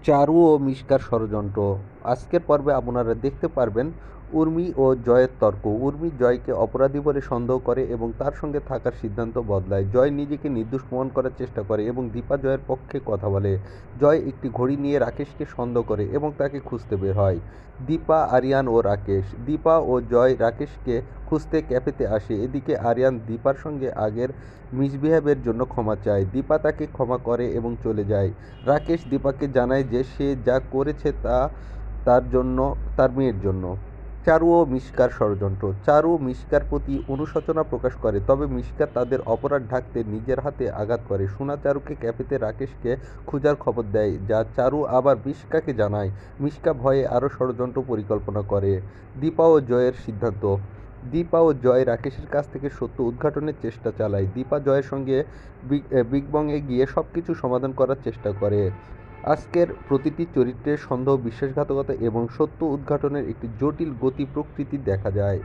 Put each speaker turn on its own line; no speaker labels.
চারু ও মিশকার ষড়যন্ত্র। আজকের পর্বে আপনারা দেখতে পারবেন উর্মি ও জয়ের তর্ক। উর্মি জয়কে অপরাধী বলে সন্দেহ করে এবং তার সঙ্গে থাকার সিদ্ধান্ত বদলায়। জয় নিজেকে নির্দোষ প্রমাণ করার চেষ্টা করে এবং দীপা জয়ের পক্ষে কথা বলে। জয় একটি ঘড়ি নিয়ে রাকেশকে সন্দেহ করে এবং তাকে খুঁজতে বের হয়। দীপা, আরিয়ান ও রাকেশ। দীপা ও জয় রাকেশকে খুঁজতে ক্যাফেতে আসে। এদিকে আরিয়ান দীপার সঙ্গে আগের মিসবিহেভের জন্য ক্ষমা চায়। দীপা তাকে ক্ষমা করে এবং চলে যায়। রাকেশ দীপাকে জানায় যে সে যা করেছে তা তার মেয়ের জন্য। চারু ও মিশকার ষড়যন্ত্র। চারু মিশকার প্রতি অনুশোচনা প্রকাশ করে, তবে মিশকা তাদের অপরাধ ঢাকতে নিজের হাতে আঘাত করে। সোনা চারুকে ক্যাফেতে রাকেশকে খোঁজার খবর দেয়, যা চারু আবার মিশকাকে জানায়। মিশকা ভয়ে আরও ষড়যন্ত্র পরিকল্পনা করে। দীপা ও জয়ের সিদ্ধান্ত। দীপা ও জয় রাকেশের কাছ থেকে সত্য উদ্ঘাটনের চেষ্টা চালায়। দীপা জয়ের সঙ্গে বিগ বংয়ে গিয়ে সবকিছু সমাধান করার চেষ্টা করে। আজকের প্রতিটি চরিত্রের সন্দেহ, বিশ্বাসঘাতকতা এবং সত্য উদ্ঘাটনের একটি জটিল গতি প্রকৃতি দেখা যায়।